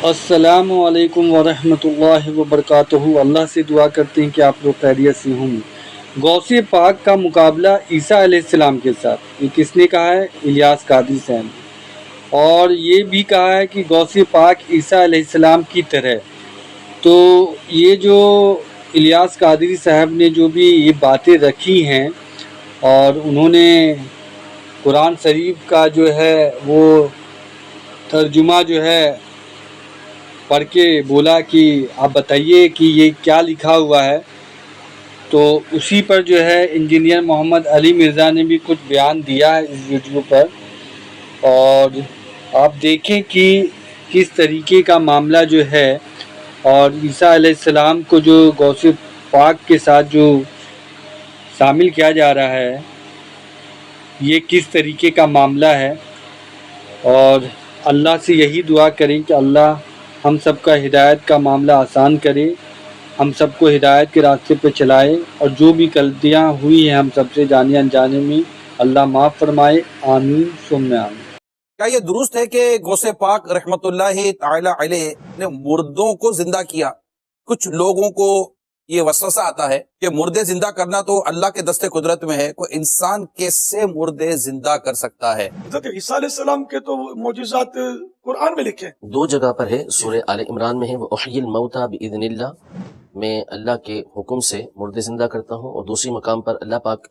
السلام علیکم ورحمۃ اللہ وبرکاتہ۔ اللہ سے دعا کرتے ہیں کہ آپ لوگ خیریت سے ہوں۔ غوث پاک کا مقابلہ عیسیٰ علیہ السلام کے ساتھ، یہ کس نے کہا ہے؟ الیاس قادری صاحب نے۔ اور یہ بھی کہا ہے کہ غوث پاک عیسیٰ علیہ السلام کی طرح۔ تو یہ جو الیاس قادری صاحب نے جو بھی یہ باتیں رکھی ہیں، اور انہوں نے قرآن شریف کا جو ہے وہ ترجمہ جو ہے پڑھ کے بولا کہ آپ بتائیے کہ یہ کیا لکھا ہوا ہے، تو اسی پر جو ہے انجینئر محمد علی مرزا نے بھی کچھ بیان دیا ہے اس ویڈیو پر، اور آپ دیکھیں کہ کس طریقے کا معاملہ جو ہے، اور عیسیٰ علیہ السلام کو جو غوث پاک کے ساتھ جو شامل کیا جا رہا ہے، یہ کس طریقے کا معاملہ ہے۔ اور اللہ سے یہی دعا کریں کہ اللہ ہم سب کا ہدایت کا معاملہ آسان کرے، ہم سب کو ہدایت کے راستے پہ چلائے، اور جو بھی غلطیاں ہوئی ہیں ہم سب سے جانے انجانے میں، اللہ معاف فرمائے، آمین ثم آمین۔ کیا یہ درست ہے کہ غوث پاک رحمت اللہ تعالی علیہ نے مردوں کو زندہ کیا؟ کچھ لوگوں کو یہ وسوسہ آتا ہے کہ مردے زندہ کرنا تو اللہ کے دست قدرت میں ہے، کوئی انسان کیسے مردے زندہ کر سکتا ہے؟ حضرت عیسیٰ علیہ السلام کے تو معجزات قرآن میں لکھے ہیں۔ دو جگہ پر ہے، سورہ آل عمران میں ہے وَأُحْيِي الْمَوْتَى بِإِذْنِ اللَّهِ، میں اللہ کے حکم سے مردے زندہ کرتا ہوں، اور دوسری مقام پر اللہ پاک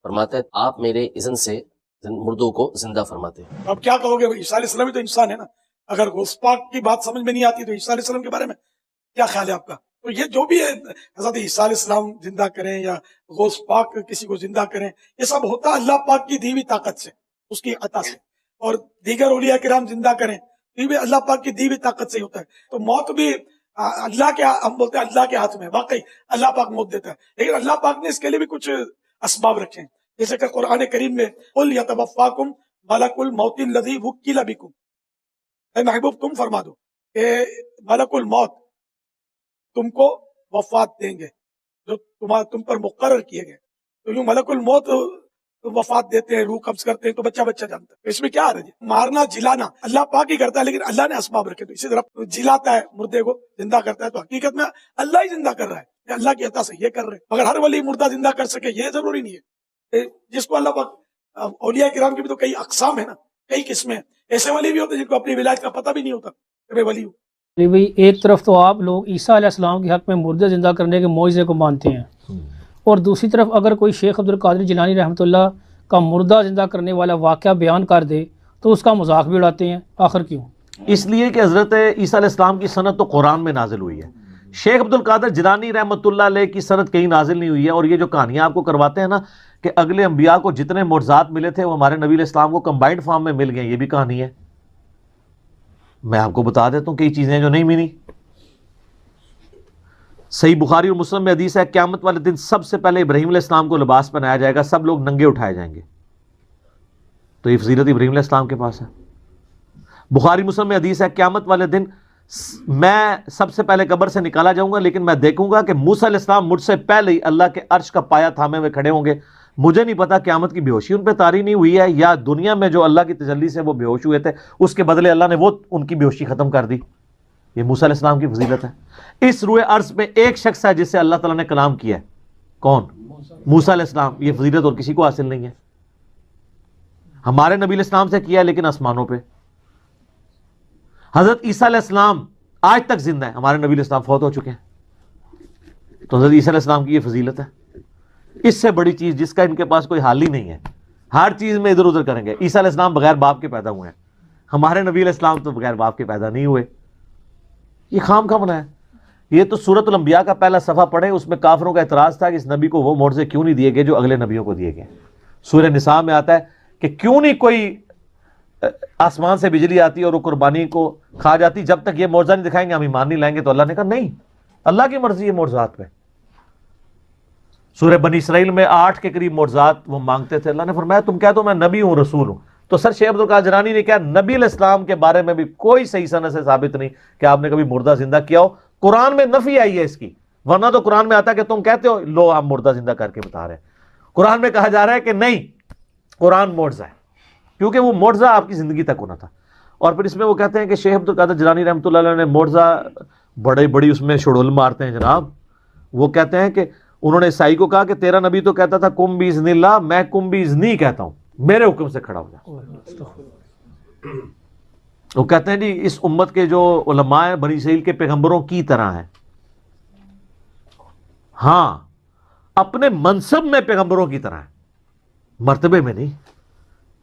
فرماتا ہے آپ میرے اذن سے مردوں کو زندہ فرماتے ہیں۔ اب کیا کہو گے؟ عیسیٰ علیہ السلام بھی تو انسان ہے نا۔ اگر غوث پاک کی بات سمجھ میں نہیں آتی تو عیسیٰ علیہ السلام کے بارے میں کیا خیال ہے آپ کا؟ تو یہ جو بھی ہے، حضرت عیسیٰ علیہ السلام زندہ کریں یا غوث پاک کسی کو زندہ کریں، یہ سب ہوتا اللہ پاک کی دی ہوئی طاقت سے، اس کی عطا سے، اور دیگر اولیاء کرام زندہ کریں یہ بھی اللہ پاک کی دی ہوئی طاقت سے ہوتا ہے۔ تو موت بھی اللہ کے، ہم بولتے ہیں اللہ کے ہاتھ میں، واقعی اللہ پاک موت دیتا ہے، لیکن اللہ پاک نے اس کے لیے بھی کچھ اسباب رکھے ہیں، جیسے کہ قرآن کریم میں قُلْ يَتَوَفَّاكُمْ مَلَكُ الْمَوْتِ الَّذِي وُكِّلَ بِكُمْ، اے محبوب تم فرما دو کہ ملک الموت تم کو وفات دیں گے جو تم پر مقرر کیے گئے۔ تو یوں ملک الموت وفات دیتے ہیں، روح قبض کرتے ہیں، تو بچہ بچہ جانتا ہے، اس میں کیا حرج ہے؟ مارنا جلانا اللہ پاک ہی کرتا ہے، لیکن اللہ نے اسباب رکھے، تو اسی طرح جلاتا ہے مردے کو، زندہ کرتا ہے، تو حقیقت میں اللہ ہی زندہ کر رہا ہے، اللہ کی عطا سے یہ کر رہے ہیں۔ مگر ہر ولی مردہ زندہ کر سکے یہ ضروری نہیں ہے، جس کو اللہ پاک، اولیاء کرام کی بھی تو کئی اقسام ہیں نا، کئی قسمیں ہیں، ایسے ولی بھی ہوتے ہیں جن کو اپنی ولایت کا پتہ بھی نہیں ہوتا کہ میں ولی ہوں۔ بھائی ایک طرف تو آپ لوگ عیسیٰ علیہ السلام کے حق میں مردے زندہ کرنے کے معجزے کو مانتے ہیں، اور دوسری طرف اگر کوئی شیخ عبد القادر جیلانی رحمۃ اللہ کا مردہ زندہ کرنے والا واقعہ بیان کر دے تو اس کا مذاق بھی اڑاتے ہیں۔ آخر کیوں؟ اس لیے کہ حضرت عیسیٰ علیہ السلام کی سند تو قرآن میں نازل ہوئی ہے، شیخ عبد القادر جیلانی رحمۃ اللہ علیہ کی سند کہیں نازل نہیں ہوئی ہے، اور یہ جو کہانیاں آپ کو کرواتے ہیں نا کہ اگلے انبیاء کو جتنے معجزات ملے تھے وہ ہمارے نبی علیہ السلام کو کمبائنڈ فارم میں مل گئے، یہ بھی کہانی ہے۔ میں آپ کو بتا دیتا ہوں کئی چیزیں جو نہیں ملی۔ صحیح بخاری اور مسلم میں حدیث ہے قیامت والے دن سب سے پہلے ابراہیم علیہ السلام کو لباس پہنایا جائے گا، سب لوگ ننگے اٹھائے جائیں گے، تو یہ فضیلت ابراہیم علیہ السلام کے پاس ہے۔ بخاری مسلم میں حدیث ہے قیامت والے دن میں سب سے پہلے قبر سے نکالا جاؤں گا، لیکن میں دیکھوں گا کہ موسیٰ علیہ السلام مجھ سے پہلے ہی اللہ کے عرش کا پایا تھامے ہوئے کھڑے ہوں گے۔ مجھے نہیں پتا قیامت کی بے ہوشی ان پہ طاری نہیں ہوئی ہے، یا دنیا میں جو اللہ کی تجلی سے وہ بے ہوش ہوئے تھے اس کے بدلے اللہ نے وہ ان کی بے ہوشی ختم کر دی۔ یہ موسیٰ علیہ السلام کی فضیلت ہے۔ اس روئے عرض پہ ایک شخص ہے جس سے اللہ تعالیٰ نے کلام کیا ہے، کون؟ موسیٰ علیہ السلام۔ یہ فضیلت اور کسی کو حاصل نہیں ہے، ہمارے نبی علیہ السلام سے کیا ہے لیکن آسمانوں پہ۔ حضرت عیسیٰ علیہ السلام آج تک زندہ ہے، ہمارے نبی علیہ السلام فوت ہو چکے ہیں، تو حضرت عیسیٰ علیہ السلام کی یہ فضیلت ہے۔ اس سے بڑی چیز جس کا ان کے پاس کوئی حال ہی نہیں ہے، ہر چیز میں ادھر ادھر کریں گے۔ عیسیٰ علیہ السلام بغیر باپ کے پیدا ہوئے ہیں، ہمارے نبی علیہ السلام تو بغیر باپ کے پیدا نہیں ہوئے، یہ خام خواہ بنا ہے۔ یہ تو سورۃ الانبیاء کا پہلا صفحہ پڑھیں، اس میں کافروں کا اعتراض تھا کہ اس نبی کو وہ معجزے کیوں نہیں دیے گئے جو اگلے نبیوں کو دیے گئے۔ سورہ نساء میں آتا ہے کہ کیوں نہیں کوئی آسمان سے بجلی آتی اور وہ قربانی کو کھا جاتی، جب تک یہ معجزہ نہیں دکھائیں گے ہم ایمان نہیں لائیں گے۔ تو اللہ نے کہا نہیں، اللہ کی مرضی ہے معجزات میں۔ سورہ بنی اسرائیل میں 8 کے قریب معجزات وہ مانگتے تھے، اللہ نے فرمایا تم کہہ دو میں نبی ہوں، رسول ہوں۔ تو سر شیخ عبد القادر جیلانی نے کہا نبی علیہ السلام کے بارے میں بھی کوئی صحیح سند سے ثابت نہیں کہ آپ نے کبھی مردہ زندہ کیا ہو، قرآن میں نفی آئی ہے اس کی، ورنہ تو قرآن میں آتا ہے کہ تم کہتے ہو لو آپ مردہ زندہ کر کے بتا رہے ہیں، قرآن میں کہا جا رہا ہے کہ نہیں، قرآن معجزہ ہے، کیونکہ وہ معجزہ آپ کی زندگی تک ہونا تھا۔ اور پھر اس میں وہ کہتے ہیں کہ شیخ عبد القادر جیلانی رحمۃ اللہ علیہ نے معجزہ بڑی اس میں شڑول مارتے ہیں جناب. وہ کہتے ہیں کہ انہوں نے عیسائی کو کہا کہ تیرا نبی تو کہتا تھا کم باذن اللہ، میں کم باذنی کہتا ہوں، میرے حکم سے کھڑا ہو جا. وہ کہتے ہیں جی اس امت کے جو علماء ہیں بنی اسرائیل کے پیغمبروں کی طرح ہیں. ہاں اپنے منصب میں پیغمبروں کی طرح ہیں، مرتبے میں نہیں.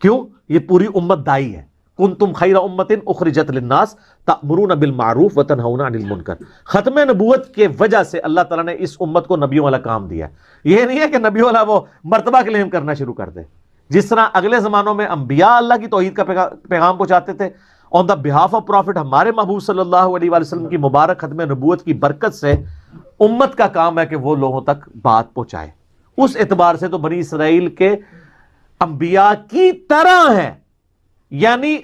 کیوں؟ یہ پوری امت دائی ہے. کنتم خیر امت اخرجت للناس تأمرون بالمعروف وتنہون عن المنکر. ختم نبوت کے وجہ سے اللہ تعالیٰ نے اس امت کو نبیوں والا کام دیا ہے. یہ نہیں ہے کہ نبیوں والا وہ مرتبہ کلیم کرنا شروع کر دے. جس طرح اگلے زمانوں میں انبیاء اللہ کی توحید کا پیغام پہنچاتے تھے، آن دا بہاف آف پروفٹ ہمارے محبوب صلی اللہ علیہ وآلہ وسلم کی مبارک ختم نبوت کی برکت سے امت کا کام ہے کہ وہ لوگوں تک بات پہنچائے. اس اعتبار سے تو بنی اسرائیل کے انبیاء کی طرح ہے، یعنی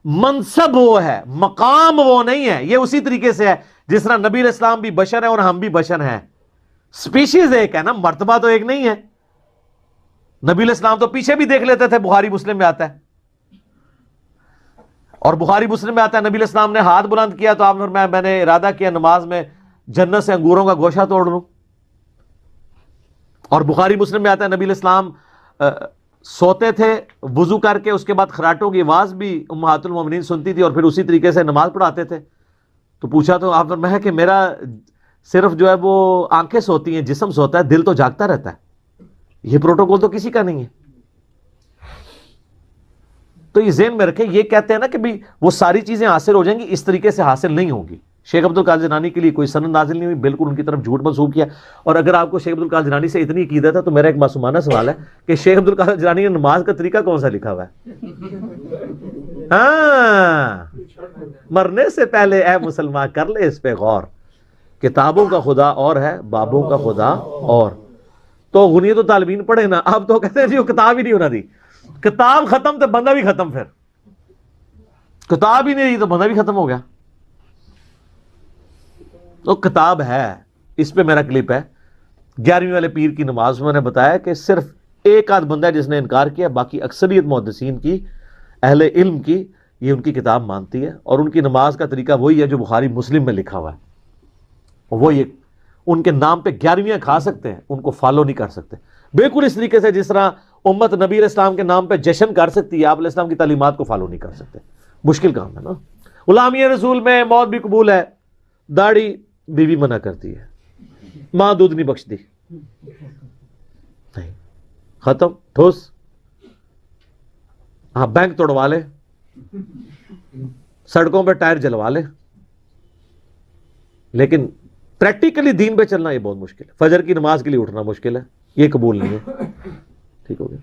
منصب وہ ہے، مقام وہ نہیں ہے. یہ اسی طریقے سے ہے جس طرح نبی علیہ السلام بھی بشر ہیں اور ہم بھی بشر ہیں. سپیشیز ایک ہے نا، مرتبہ تو ایک نہیں ہے. نبی علیہ السلام تو پیچھے بھی دیکھ لیتے تھے، بخاری مسلم میں آتا ہے. اور بخاری مسلم میں آتا ہے نبی علیہ السلام نے ہاتھ بلند کیا تو آپ نے فرمایا میں نے ارادہ کیا نماز میں جنت سے انگوروں کا گوشہ توڑ لوں. اور بخاری مسلم میں آتا ہے نبی علیہ السلام سوتے تھے وضو کر کے، اس کے بعد خراٹوں کی آواز بھی امہات المومنین سنتی تھی اور پھر اسی طریقے سے نماز پڑھاتے تھے. تو پوچھا تو آپ نے فرمایا کہ میرا صرف جو ہے وہ آنکھیں سوتی ہیں، جسم سوتا ہے، دل تو جاگتا رہتا ہے. یہ پروٹوکول تو کسی کا نہیں ہے. تو یہ ذہن میں رکھیں، یہ کہتے ہیں نا کہ بھی وہ ساری چیزیں حاصل ہو جائیں گی، اس طریقے سے حاصل نہیں ہوگی. شیخ عبد القادر جیلانی کے لیے کوئی سند نازل نہیں ہوئی، بالکل ان کی طرف جھوٹ منسوب کیا. اور اگر آپ کو شیخ عبد القادر جیلانی سے اتنی عقیدت ہے تو میرا ایک معصومانہ سوال ہے کہ شیخ عبد القادر جیلانی نے نماز کا طریقہ کون سا لکھا ہوا ہے؟ ہاں، مرنے سے پہلے اے مسلمان کر لے اس پہ غور، کتابوں کا خدا اور ہے، بابوں کا خدا اور. تو غنیت و طالبین پڑھے نا. اب تو کہتے ہیں جی وہ کتاب ہی نہیں ہونا دی. کتاب ختم تو بندہ بھی ختم. پھر کتاب ہی نہیں رہی تو بندہ بھی ختم ہو گیا. تو کتاب ہے، اس پہ میرا کلپ ہے 11ویں والے پیر کی نماز میں نے بتایا کہ صرف ایک آدھ بندہ ہے جس نے انکار کیا، باقی اکثریت محدثین کی، اہل علم کی، یہ ان کی کتاب مانتی ہے. اور ان کی نماز کا طریقہ وہی ہے جو بخاری مسلم میں لکھا ہوا ہے. وہ یہ ان کے نام پہ 11ویں کھا سکتے ہیں، ان کو فالو نہیں کر سکتے. بالکل اس طریقے سے جس طرح امت نبی علیہ السلام کے نام پہ جشن کر سکتی ہے، آپ علیہ السلام کی تعلیمات کو فالو نہیں کر سکتے. مشکل کام ہے نا. غلامی رسول میں موت بھی قبول ہے، داڑھی بیوی منع کرتی ہے، ماں دودھ نہیں بخشتی. نہیں، ختم، ٹھوس. ہاں بینک توڑوا لے، سڑکوں پہ ٹائر جلوا لے، لیکن پریکٹیکلی دین پہ چلنا یہ بہت مشکل ہے. فجر کی نماز کے لیے اٹھنا مشکل ہے، یہ قبول نہیں ہے. ٹھیک ہو گیا.